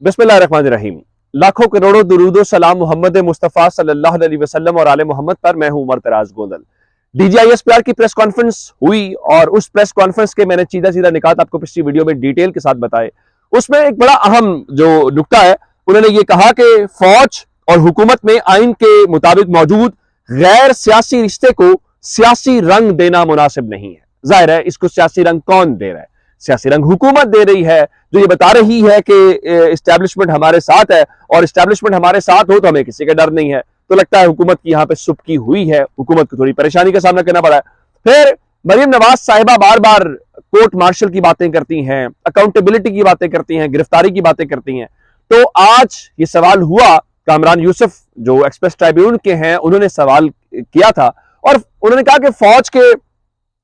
बिस्मिल्लाहिर्रहमानिर्रहीम। लाखों करोड़ों दुरूदो सलाम मोहम्मद मुस्तफ़ा सल्लल्लाहु अलैहि वसल्लम और आले मोहम्मद पर। मैं हूं उमर तराज गोंदल। DGISPR की प्रेस कॉन्फ्रेंस हुई और उस प्रेस कॉन्फ्रेंस के मैंने सीधा सीधा निकात आपको पिछली वीडियो में डिटेल के साथ बताए। उसमें एक बड़ा अहम जो नुक्ता है, उन्होंने ये कहा कि फौज और हुकूमत में आइन के मुताबिक मौजूद गैर सियासी रिश्ते को सियासी रंग देना मुनासिब नहीं है। जाहिर है इसको सियासी रंग कौन दे रहा है? सियासी रंग हुकूमत दे रही है, जो ये बता रही है कि इस्टेब्लिशमेंट हमारे साथ है और इस्टेब्लिशमेंट हमारे साथ हो तो हमें किसी का डर नहीं है। तो लगता है हुकूमत की यहाँ पे सुबकी हुई है, हुकूमत को थोड़ी परेशानी का सामना करना पड़ा है। फिर मरियम नवाज साहिबा बार बार कोर्ट मार्शल की बातें करती हैं, अकाउंटेबिलिटी की बातें करती हैं, गिरफ्तारी की बातें करती हैं। तो आज ये सवाल हुआ, कामरान यूसुफ जो एक्सप्रेस ट्राइब्यूनल के हैं उन्होंने सवाल किया था और उन्होंने कहा कि फौज के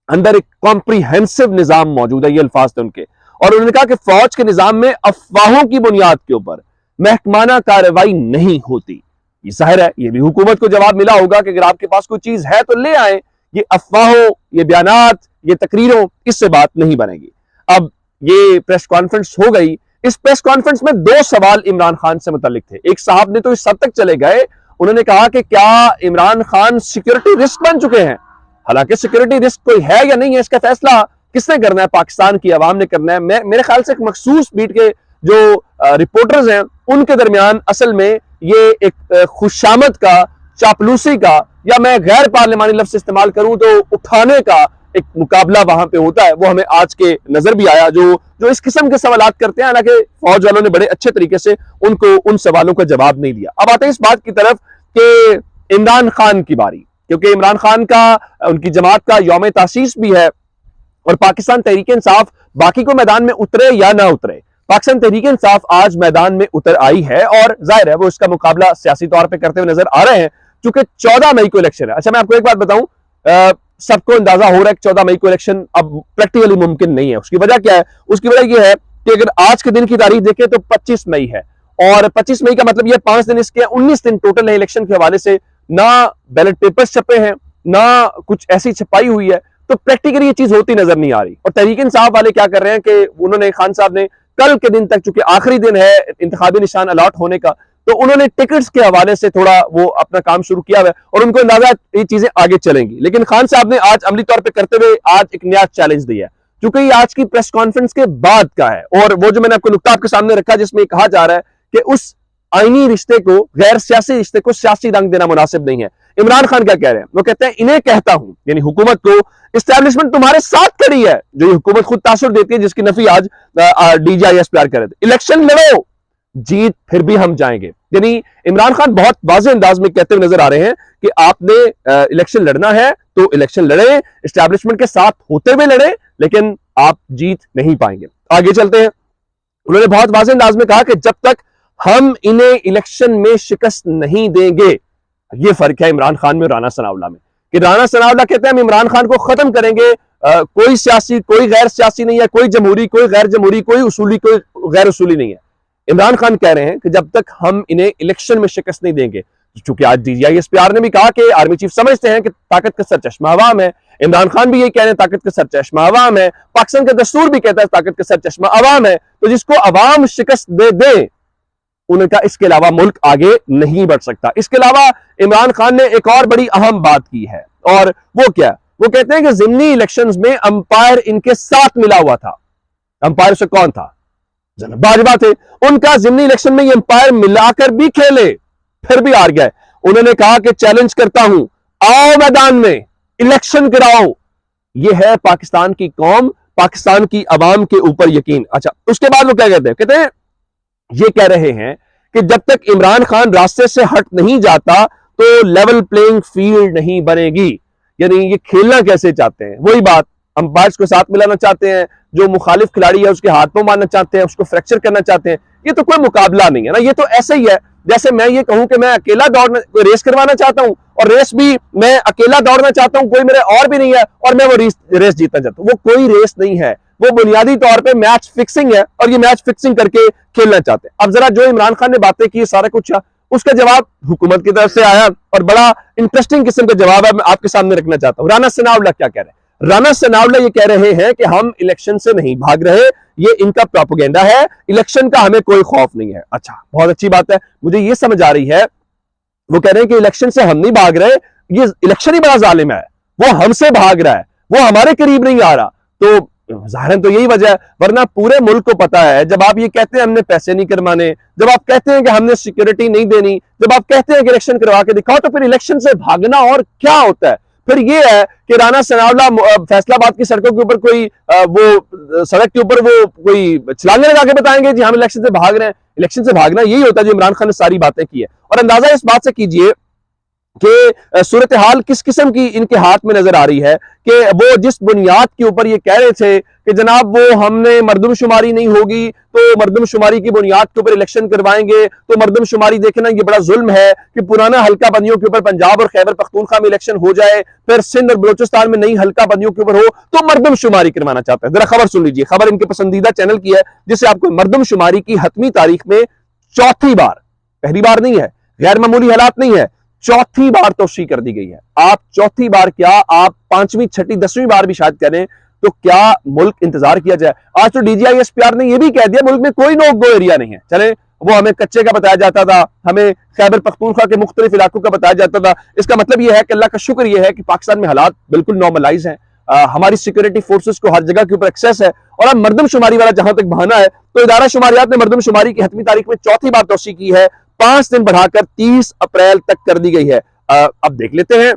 अंदर एक कॉम्प्रिहेंसिव निजाम मौजूद है, ये अल्फाज थे उनके। और उन्होंने कहा कि फौज के निजाम में अफवाहों की बुनियाद के ऊपर महकमाना कार्रवाई नहीं होती। ये जाहिर है ये भी हुकूमत को जवाब मिला होगा कि अगर आपके पास कोई चीज है तो ले आए, ये अफवाहों, ये बयानात, ये तकरीरों, इससे बात नहीं बनेगी। अब ये प्रेस कॉन्फ्रेंस हो गई। इस प्रेस कॉन्फ्रेंस में दो सवाल इमरान खान से मुतालिक थे। एक साहब ने तो इस हद तक चले गए, उन्होंने कहा कि क्या इमरान खान सिक्योरिटी रिस्क बन चुके हैं? हालांकि सिक्योरिटी रिस्क कोई है या नहीं है इसका फैसला किसने करना है? पाकिस्तान की आवाम ने करना है। मेरे ख्याल से एक मखसूस बीट के जो रिपोर्टर्स हैं उनके दरमियान असल में ये एक खुशामद का, चापलूसी का, या मैं गैर पार्लिमानी लफ्ज इस्तेमाल करूं तो उठाने का एक मुकाबला वहां पे होता है। वो हमें आज के नजर भी आया, जो इस किस्म के सवालात करते हैं। हालांकि फौज वालों ने बड़े अच्छे तरीके से उनको उन सवालों का जवाब नहीं दिया। अब आते हैं इस बात की तरफ कि इमरान खान की बारी, क्योंकि इमरान खान का, उनकी जमात का यौम तासीस भी है और पाकिस्तान तहरीक इंसाफ बाकी को मैदान में उतरे या ना उतरे, पाकिस्तान तहरीक इंसाफ आज मैदान में उतर आई है और जाहिर है वो इसका मुकाबला सियासी तौर पे करते हुए नजर आ रहे हैं, क्योंकि 14 मई को इलेक्शन है। अच्छा, मैं आपको एक बात बताऊं, सबको अंदाजा हो रहा है कि 14 मई को इलेक्शन अब प्रैक्टिकली मुमकिन नहीं है। उसकी वजह क्या है? उसकी वजह यह है कि अगर आज के दिन की तारीख देखें तो 25 मई है और 25 मई का मतलब यह 5 दिन इसके 19 दिन टोटल है इलेक्शन के हवाले से। ना बैलेट पेपर्स छपे हैं, ना कुछ ऐसी छपाई हुई है, तो प्रैक्टिकली ये चीज होती नजर नहीं आ रही। और तहरीक इंसाफ वाले क्या कर रहे हैं कि उन्होंने, खान साहब ने कल के दिन तक, चूंकि आखिरी दिन है इंतखाबी निशान अलॉट होने का, तो उन्होंने टिकट्स के हवाले से थोड़ा वो अपना काम शुरू किया हुआ है और उनको अंदाजा ये चीजें आगे चलेंगी। लेकिन खान साहब ने आज अमली तौर पर करते हुए आज एक नया चैलेंज दिया, क्योंकि ये आज की प्रेस कॉन्फ्रेंस के बाद का है और वो जो मैंने आपको नुक्ता आपके सामने रखा जिसमें कहा जा रहा है कि उस आईनी रिश्ते को, गैर सियासी रिश्ते को सियासी रंग देना मुनासिब नहीं है। इमरान खान क्या कह रहे हैं? वो कहते हैं इन्हें कहता हूं, यानी हुकूमत को, इस्टेब्लिशमेंट तुम्हारे साथ खड़ी है, जो ये हुकूमत खुद तासुर देती है, जिसकी नफी आज DGISPR कर रहे थे। इलेक्शन लड़ो, जीत फिर भी हम जाएंगे। यानी इमरान खान बहुत वाज़ेह अंदाज में कहते हुए नजर आ रहे हैं कि आपने इलेक्शन लड़ना है तो इलेक्शन लड़े, इस्टेब्लिशमेंट के साथ होते हुए लड़े, लेकिन आप जीत नहीं पाएंगे। आगे चलते हैं। उन्होंने बहुत वाज़ेह अंदाज में कहा कि जब तक हम इन्हें इलेक्शन में शिकस्त नहीं देंगे, ये फर्क है इमरान खान में और राना सनाउल्लाह में, कि राना सनाउल्लाह कहते हैं हम इमरान खान को खत्म करेंगे, कोई सियासी, कोई गैर सियासी नहीं है, कोई जमहूरी, कोई गैर जमहूरी, कोई उसूली, कोई गैर उसूली नहीं है। इमरान खान कह रहे हैं कि जब तक हम इन्हें इलेक्शन में शिकस्त नहीं देंगे, चूंकि आज DGISPR ने भी कहा कि आर्मी चीफ समझते हैं कि ताकत का सरचश्मा अवाम है, इमरान खान भी यही कह रहे हैं ताकत का सरचश्मा अवाम है, पाकिस्तान का दस्तूर भी कहता है ताकत का सरचश्मा अवाम है, तो जिसको अवाम शिकस्त दे दे उनका, इसके अलावा मुल्क आगे नहीं बढ़ सकता। इसके अलावा इमरान खान ने एक और बड़ी अहम बात की है, और वो क्या? वो कहते हैं कि ज़िमनी इलेक्शंस में अंपायर इनके साथ मिला हुआ था। अंपायर से कौन था? भाजपा थे। उनका ज़िमनी इलेक्शन में ये अंपायर मिलाकर भी खेले, फिर भी हार गए। उन्होंने कहा कि चैलेंज करता हूं, आओ मैदान में, इलेक्शन कराओ। ये है पाकिस्तान की कौम, पाकिस्तान की अवाम के ऊपर यकीन। अच्छा, उसके बाद वो क्या कहते हैं? कहते हैं ये कह रहे हैं कि जब तक इमरान खान रास्ते से हट नहीं जाता तो लेवल प्लेइंग फील्ड नहीं बनेगी। यानी ये खेलना कैसे चाहते हैं? वही बात, अंपायर्स को साथ मिलाना चाहते हैं, जो मुखालिफ खिलाड़ी है उसके हाथ में मारना चाहते हैं, उसको फ्रैक्चर करना चाहते हैं। ये तो कोई मुकाबला नहीं है ना। ये तो ऐसे ही है जैसे मैं ये कहूं कि मैं अकेला दौड़ना, रेस करवाना चाहता हूं और रेस भी मैं अकेला दौड़ना चाहता हूं, कोई मेरे और भी नहीं है और मैं वो रेस जीतना चाहता हूं। वो कोई रेस नहीं है, वो बुनियादी तौर पे मैच फिक्सिंग है और ये मैच फिक्सिंग करके खेलना चाहते हैं। अब जरा जो इमरान खान ने बातें की, सारा कुछ उसका जवाब हुकूमत की तरफ से आया और बड़ा इंटरेस्टिंग किस्म का जवाब है, मैं आपके सामने रखना चाहता हूं। राना सनाउल्लाह क्या कह रहे हैं? राना सनाउल्लाह ये कह रहे हैं कि हम इलेक्शन से नहीं भाग रहे, ये इनका प्रोपेगेंडा है, इलेक्शन का हमें कोई खौफ नहीं है। अच्छा, बहुत अच्छी बात है, मुझे ये समझ आ रही है, वो कह रहे हैं कि इलेक्शन से हम नहीं भाग रहे, ये इलेक्शन ही बड़ा जालिम है, वो हमसे भाग रहा है, वो हमारे करीब नहीं आ रहा। तो ज़ाहिरन तो यही वजह है, वरना पूरे मुल्क को पता है, जब आप ये कहते हैं हमने पैसे नहीं करवाने, जब आप कहते हैं कि हमने सिक्योरिटी नहीं देनी, जब आप कहते हैं कि इलेक्शन करवा के दिखाओ, तो फिर इलेक्शन से भागना और क्या होता है? फिर ये है कि राना सनाउल्लाह फैसलाबाद की सड़कों के ऊपर कोई वो सड़क के ऊपर वो कोई छलांगे लगा के बताएंगे जी हम इलेक्शन से भाग रहे हैं। इलेक्शन से भागना यही होता है जो इमरान खान ने सारी बातें की है। और अंदाजा इस बात से कीजिए कि सूरत हाल किस किस्म की इनके हाथ में नजर आ रही है कि वो जिस बुनियाद के ऊपर ये कह रहे थे कि जनाब वो हमने मर्दमशुमारी नहीं होगी तो मर्दमशुमारी की बुनियाद के ऊपर इलेक्शन करवाएंगे, तो मर्दमशुमारी देखना ये बड़ा जुल्म है कि पुराना हल्का बंदियों के ऊपर पंजाब और खैबर पख्तूनख्वा में इलेक्शन हो जाए, फिर सिंध और बलोचिस्तान में नई हल्का बंदियों के ऊपर हो, तो मर्दमशुमारी करवाना चाहते हैं। जरा खबर सुन लीजिए, खबर इनके पसंदीदा चैनल की है जिससे आपको मर्दमशुमारी की हतमी तारीख में चौथी बार, पहली बार नहीं है, गैर मामूली हालात नहीं है, चौथी बार तोसी कर दी गई है। आप चौथी बार क्या, आप पांचवी छठी 10वीं बार भी शायद करें तो क्या मुल्क इंतजार किया जाए। आज तो DGISPR ने यह भी कह दिया मुल्क में कोई नो गो एरिया नहीं है। चले, वो हमें कच्चे का बताया जाता था, हमें खैबर पख्तूनख्वा के मुख्तलिफ इलाकों का बताया जाता था। इसका मतलब यह है कि अल्लाह का शुक्र यह है कि पाकिस्तान में हालात बिल्कुल नॉर्मलाइज हैं, हमारी सिक्योरिटी फोर्सेस को हर जगह के ऊपर एक्सेस है। और अब मर्दमशुमारी वाला जहां तक बहाना है, तो इदारा शुमारियात ने मर्दमशुमारी की हतमी तारीख में चौथी बार तोसी की है, 5 दिन बढ़ाकर 30 अप्रैल तक कर दी गई है। अब देख लेते हैं,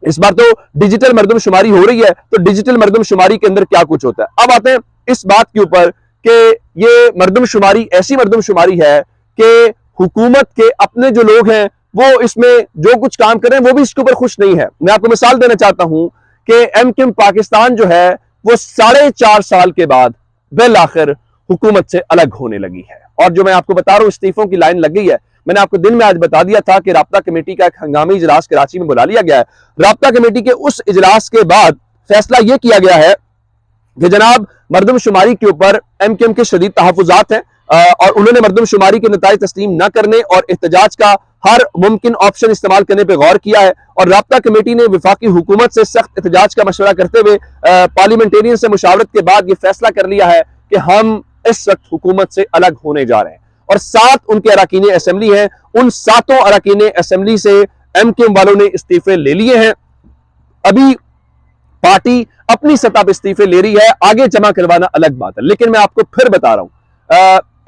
इस बार तो डिजिटल मर्दमशुमारी हो रही है, तो डिजिटल मर्दमशुमारी के अंदर क्या कुछ होता है। अब आते हैं इस बात के ऊपर कि ये मर्दमशुमारी ऐसी मर्दमशुमारी है कि हुकूमत के अपने जो लोग हैं वो इसमें जो कुछ काम कर रहे हैं वो भी इसके ऊपर खुश नहीं है। मैं आपको मिसाल देना चाहता हूं कि MKM पाकिस्तान जो है वो 4.5 साल के बाद बिल आखिर हुकूमत से अलग होने लगी है। और जो मैं आपको बता रहा हूं, इस्तीफों की लाइन लग गई है। मैंने आपको दिन में आज बता दिया था कि राब्ता कमेटी का एक हंगामी इजलास कराची में बुला लिया गया है। राब्ता कमेटी के उस इजलास के बाद फैसला यह किया गया है कि जनाब मर्दमशुमारी के ऊपर MKM के शदीद तहफ़्फ़ुज़ात हैं और उन्होंने मर्दमशुमारी के नताइज तस्लीम न करने और एहतजाज का हर मुमकिन ऑप्शन इस्तेमाल करने पर गौर किया है। और राब्ता कमेटी ने वफाकी हुकूमत से सख्त एहतजाज का मशवरा करते हुए पार्लियामेंटेरियन से मुशावरत के बाद यह फैसला कर लिया है कि हम इस वक्त हुकूमत से अलग होने जा रहे हैं। और 7 उनके अरकान असेंबली हैं, उन 7 अरकान असेंबली से MKM वालों ने इस्तीफे ले लिए हैं। अभी पार्टी अपनी सतह पर इस्तीफे ले रही है, आगे जमा करवाना अलग बात है। लेकिन मैं आपको फिर बता रहा हूं,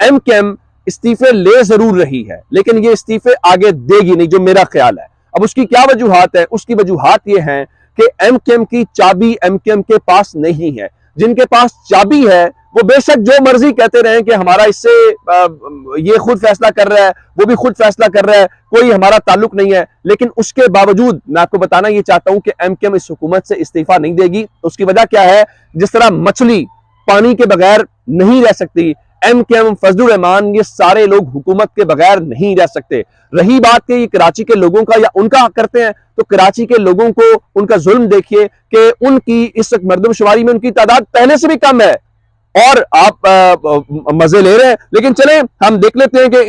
MKM इस्तीफे ले जरूर रही है लेकिन ये इस्तीफे आगे देगी नहीं, जो मेरा ख्याल है। अब उसकी क्या वजूहात है? उसकी वजूहात ये है कि MKM की चाबी MKM के पास नहीं है। जिनके पास चाबी है वो बेशक जो मर्जी कहते रहे कि हमारा इससे ये खुद फैसला कर रहा है, वो भी खुद फैसला कर रहा है, कोई हमारा ताल्लुक नहीं है। लेकिन उसके बावजूद मैं आपको बताना ये चाहता हूं कि MKM इस हुकूमत से इस्तीफा नहीं देगी। उसकी वजह क्या है? जिस तरह मछली पानी के बगैर नहीं रह सकती, MKM, फजलुर रहमान, ये सारे लोग हुकूमत के बगैर नहीं रह सकते। रही बात कि ये कराची के लोगों का या उनका हक करते हैं, तो कराची के लोगों को उनका जुल्म देखिए कि उनकी इस वक्त मर्दमशुमारी में उनकी तादाद पहले से भी कम है और आप मजे ले रहे हैं। लेकिन चले हम देख लेते हैं कि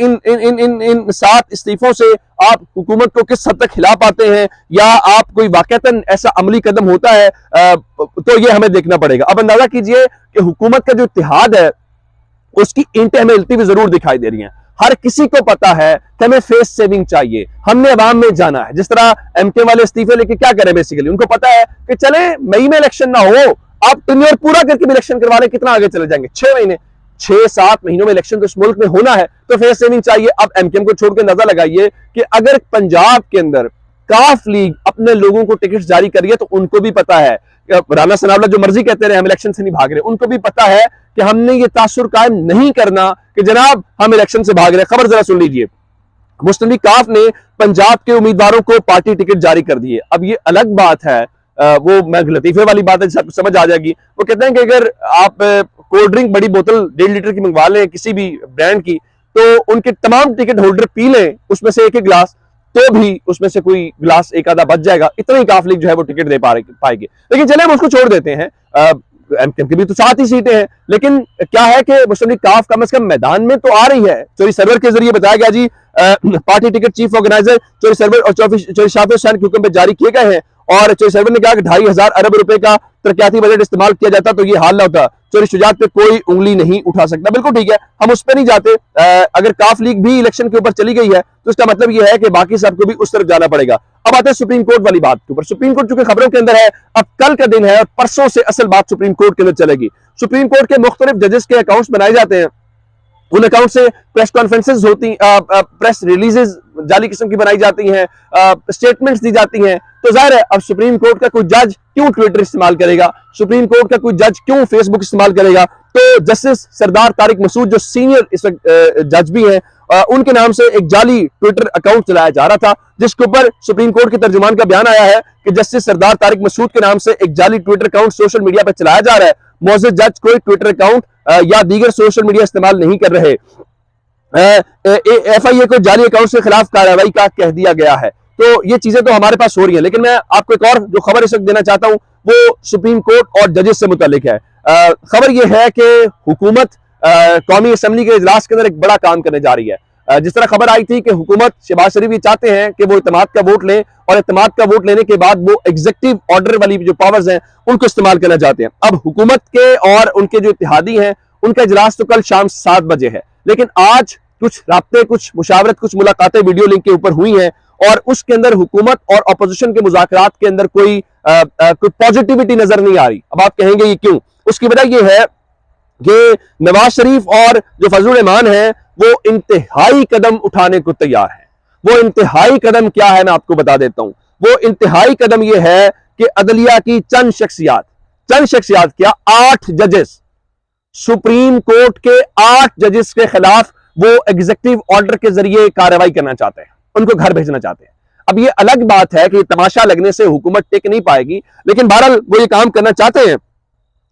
इन 7 इस्तीफों से आप हुकूमत को किस हद तक खिला पाते हैं या आप कोई वाकईतन ऐसा अमली कदम होता है, तो ये हमें देखना पड़ेगा। अब अंदाजा कीजिए कि हुकूमत का जो इत्तेहाद है उसकी ईंटें हमें हिलती हुई जरूर दिखाई दे रही हैं। हर किसी को पता है कि हमें फेस सेविंग चाहिए, हमने अवाम में जाना है। जिस तरह MKM वाले इस्तीफे लेके क्या करें, बेसिकली उनको पता है कि चले मई में इलेक्शन ना हो, आप टेन्योर पूरा करके भी इलेक्शन करवा लें, कितना आगे चले जाएंगे? 6 महीने, 6-7 महीनों में इलेक्शन तो इस मुल्क में होना है, तो फेस सेविंग चाहिए। अब MKM को छोड़ के अंदाजा लगाइए कि अगर पंजाब के अंदर काफ लीग अपने लोगों को टिकट जारी करिए तो उनको भी पता है, राना सनाउल्लाह जो मर्जी कहते रहे हम इलेक्शन से नहीं भाग रहे, उनको भी पता है कि हमने ये तासुर कायम नहीं करना कि जनाब हम इलेक्शन से भाग रहे। खबर जरा सुन लीजिए, मुस्लिम लीग काफ ने पंजाब के उम्मीदवारों को पार्टी टिकट जारी कर दिए। अब ये अलग बात है, वो मैं लतीफे वाली बात है जिसे आपको समझ आ जाएगी। वो कहते हैं कि अगर आप कोल्ड ड्रिंक बड़ी बोतल 1.5 लीटर की मंगवा लें किसी भी ब्रांड की, तो उनके तमाम टिकट होल्डर पी लें उसमें से एक गिलास, तो भी उसमें से कोई गिलास एक आधा बच जाएगा। इतना ही काफ लीग जो है वो टिकट दे पाएगी। लेकिन चले हम उसको छोड़ देते हैं, MKM की भी तो 7 ही सीटें हैं। लेकिन क्या है कि मुस्लिम लीग काफ कम से कम मैदान में तो आ रही है। चोरी सर्वर के जरिए बताया गया जी, पार्टी टिकट चीफ ऑर्गेनाइजर चोरी सर्वर और चोरी शाफिर हुसैन के हुक्म पे जारी किए गए हैं। और चोरी सर्वर ने कहा कि 2,500 अरब रुपए का तरक्याती बजट इस्तेमाल किया जाता तो ये हाल ना होता। चोरी शुजात पे कोई उंगली नहीं उठा सकता। बिल्कुल ठीक है, हम उस पर नहीं जाते। अगर काफ लीग भी इलेक्शन के ऊपर चली गई है तो इसका मतलब ये है कि बाकी सबको भी उस तरफ जाना पड़ेगा। अब आते हैं सुप्रीम कोर्ट वाली बात के ऊपर। सुप्रीम कोर्ट चूंकि खबरों के अंदर है, अब कल का दिन है और परसों से असल बात सुप्रीम कोर्ट के अंदर चलेगी। सुप्रीम कोर्ट के मुख्तलिफ जजेस के अकाउंट्स बनाए जाते हैं, उन अकाउंट से प्रेस कॉन्फ्रेंसेस होती, प्रेस रिलीजेस जाली किस्म की बनाई जाती हैं, स्टेटमेंट्स दी जाती हैं। तो जाहिर है अब सुप्रीम कोर्ट का कोई जज क्यों ट्विटर इस्तेमाल करेगा, सुप्रीम कोर्ट का कोई जज क्यों फेसबुक इस्तेमाल करेगा। तो जस्टिस सरदार तारिक मसूद जो सीनियर इस वक्त जज भी हैं, उनके नाम से एक जाली ट्विटर अकाउंट चलाया जा रहा था, जिसके ऊपर सुप्रीम कोर्ट के तर्जुमान का बयान आया है कि जस्टिस सरदार तारिक मसूद के नाम से एक जाली ट्विटर अकाउंट सोशल मीडिया पर चलाया जा रहा है। मौजूद जज कोई ट्विटर अकाउंट या दीगर सोशल मीडिया इस्तेमाल नहीं कर रहे। FIA को जाली अकाउंट के खिलाफ कार्रवाई का कह दिया गया है। तो ये चीजें तो हमारे पास हो रही हैं, लेकिन मैं आपको एक और जो खबर इस वक्त देना चाहता हूं वो सुप्रीम कोर्ट और जजेस से मुतालिक है। खबर यह है कि हुकूमत कौमी असम्बली के इजलास के अंदर एक बड़ा काम करने जा रही है। जिस तरह खबर आई थी कि हुकूमत शहबाज शरीफ ये चाहते हैं कि वो इत्तेमाद का वोट लें और इत्तेमाद का वोट लेने के बाद वो एग्जीक्यूटिव ऑर्डर वाली जो पावर्स हैं उनको इस्तेमाल करना चाहते हैं। अब हुकूमत के और उनके जो इत्तेहादी हैं उनका इजलास तो कल शाम 7 बजे है, लेकिन आज कुछ राब्ते, कुछ मुशावरत, कुछ मुलाकातें वीडियो लिंक के ऊपर हुई हैं और उसके अंदर हुकूमत और अपोजिशन के मुज़ाकरात के अंदर कोई पॉजिटिविटी नजर नहीं आ रही। अब आप कहेंगे ये क्यों? उसकी वजह यह है कि नवाज शरीफ और जो फजलुर रहमान हैं वो इंतहाई कदम उठाने को तैयार है। वो इंतहाई कदम क्या है मैं आपको बता देता हूं। वो इंतहाई कदम यह है कि अदलिया की चंद शख्सियात क्या 8 जजेस, सुप्रीम कोर्ट के 8 जजेस के खिलाफ वो एग्जीक्यूटिव ऑर्डर के जरिए कार्रवाई करना चाहते हैं, उनको घर भेजना चाहते हैं। अब ये अलग बात है कि तमाशा लगने से हुकूमत टिक नहीं पाएगी, लेकिन बहरहाल वो ये काम करना चाहते हैं।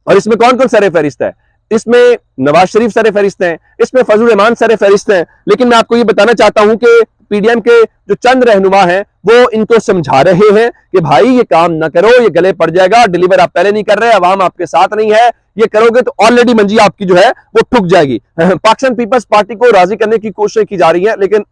और इसमें कौन कौन सर फहरिस्त है? इसमें नवाज शरीफ सर फहरिस्त हैं, इसमें फजलुर रहमान सर फहरिस्त हैं। लेकिन मैं आपको ये बताना चाहता हूं कि पीडीएम के जो चंद रहनुमा हैं वो इनको समझा रहे हैं कि भाई ये काम ना करो, ये गले पड़ जाएगा, डिलीवर आप पहले नहीं कर रहे, अवाम आपके साथ नहीं है, ये करोगे तो ऑलरेडी मंजी आपकी जो है वो ठुक जाएगी। पाकिस्तान पीपल्स पार्टी को राजी करने की कोशिश की जा रही है, लेकिन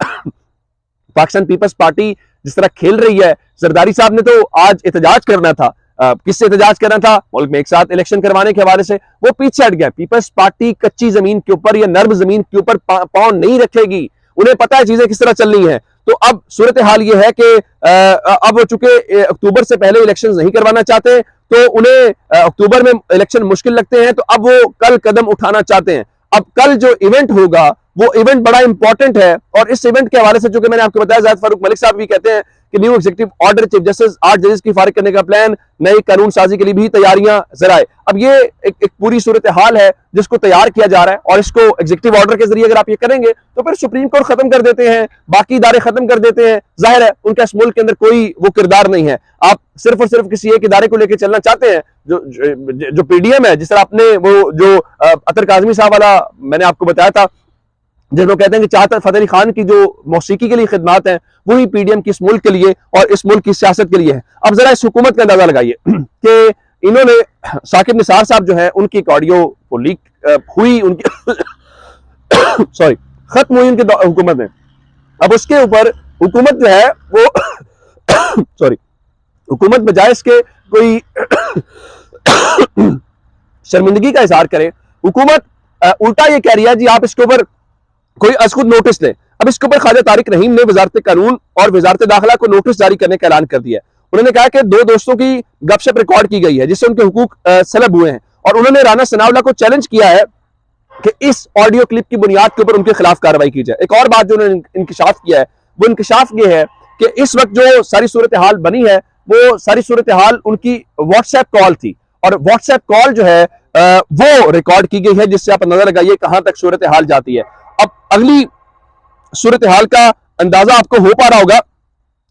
पाकिस्तान पीपल्स पार्टी जिस तरह खेल रही है, जरदारी साहब ने तो आज एहतजाज करना था, किससे एहतजाज करना था? मुल्क में एक साथ इलेक्शन करवाने के हवाले से। वो पीछे हट गया। पीपल्स पार्टी कच्ची जमीन के ऊपर या नर्म जमीन के ऊपर पांव नहीं रखेगी, उन्हें पता है चीजें किस तरह चल रही हैं। तो अब सूरत हाल ये है कि अब चूंकि अक्टूबर से पहले इलेक्शन नहीं करवाना चाहते तो उन्हें अक्टूबर में इलेक्शन मुश्किल लगते हैं, तो अब वो कल कदम उठाना चाहते हैं। अब कल जो इवेंट होगा वो इवेंट बड़ा इंपॉर्टेंट है और इस इवेंट के हवाले से चूंकि मैंने आपको बताया, जाहिद फारूक मलिक साहब भी कहते हैं कि new executive order, chief justice 8 जजेस की फारिग करने का प्लान, नई कानून साजी के लिए भी तैयारियां जराए। अब ये एक पूरी सूरत हाल है जिसको तैयार किया जा रहा है और इसको एग्जीक्यूटिव ऑर्डर के जरिए अगर आप ये करेंगे तो फिर सुप्रीम कोर्ट खत्म कर देते हैं, बाकी इदारे खत्म कर देते हैं। जाहिर है उनका इस मुल्क के अंदर कोई वो किरदार नहीं है। आप सिर्फ और सिर्फ किसी एक इदारे को लेकर चलना चाहते हैं। जो पीडीएम है, जिस तरह आपने वो जो अतर काजमी साहब वाला मैंने आपको बताया था, जिनको कहते हैं कि चाहत फतेह अली खान की जो मौसीकी के लिए खिदमात हैं वही पीडीएम की इस मुल्क के लिए और इस मुल्क की सियासत के लिए है। अब जरा इस हुकूमत का अंदाजा लगाइए कि इन्होंने साकिब निसार साहब जो है उनकी एक ऑडियो को लीक हुई, उनकी सॉरी खत्म हुई उनके हुकूमत में। अब उसके ऊपर हुकूमत जो है वो सॉरी हुकूमत बजाय इसके कोई शर्मिंदगी का इजहार करे, हुकूमत उल्टा ये कह रही है जी आप इसके ऊपर कोई अज़खुद नोटिस ले। अब इसके ऊपर ख्वाजा तारिक रहीम ने वजारत कानून और वजारत दाखिला को नोटिस जारी करने का ऐलान कर दिया है। उन्होंने कहा कि 2 दोस्तों की गपशप रिकॉर्ड की गई है जिससे उनके हुकूक सलब हुए हैं और उन्होंने राना सनाउल्लाह को चैलेंज किया है कि इस ऑडियो क्लिप की बुनियाद के ऊपर उनके खिलाफ कार्रवाई की जाए। एक और बात जो उन्होंने इंकशाफ किया है वो इंकशाफ ये है कि इस वक्त जो सारी सूरत हाल बनी है वो सारी सूरत हाल उनकी व्हाट्सएप कॉल थी और व्हाट्सएप कॉल जो है वो रिकॉर्ड की गई है, जिससे आप अंदाजा लगाइए कहां तक सूरत हाल जाती है। अब अगली सूरत हाल का अंदाजा आपको हो पा रहा होगा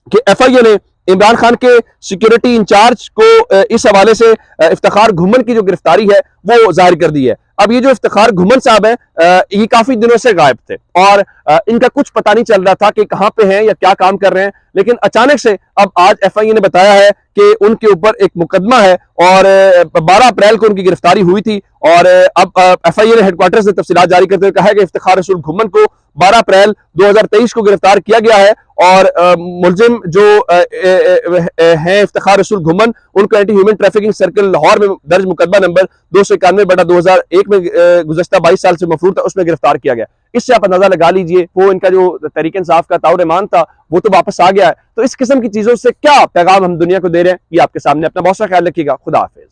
कि FIA ने इमरान खान के सिक्योरिटी इंचार्ज को इस हवाले से इफ्तिखार घुमन की जो गिरफ्तारी है वो जाहिर कर दी है। अब ये जो इफ्तिखार घुमन साहब हैं, ये काफी दिनों से गायब थे और इनका कुछ पता नहीं चल रहा था कि कहां पे हैं या क्या काम कर रहे हैं, लेकिन अचानक से अब आज एफआईए ने बताया है कि उनके ऊपर एक मुकदमा है और 12 अप्रैल को उनकी गिरफ्तारी हुई थी। और अब एफआईए ने हेडक्वार्टर से तफसीलात जारी करते हुए कहा है कि इफ्तिखार रसूल घुमन को 12 अप्रैल 2023 को गिरफ्तार किया गया है और मुलजिम जो हैं इफ्तिखार रसूल घुमन, उनको anti human trafficking circle Lahore में दर्ज मुकदमा नंबर 291/2001 में गुज़श्ता 22 साल से मफरूर था, उसमें गिरफ्तार किया गया। इससे आप अंदाजा लगा लीजिए वो इनका जो तहरीक इंसाफ का ताउर ईमान था वो तो वापस आ गया है। तो इस किस्म की चीजों से क्या पैगाम हम दुनिया को दे रहे हैं, ये आपके सामने। अपना बहुत सा ख्याल रखिएगा। खुदा हाफिज।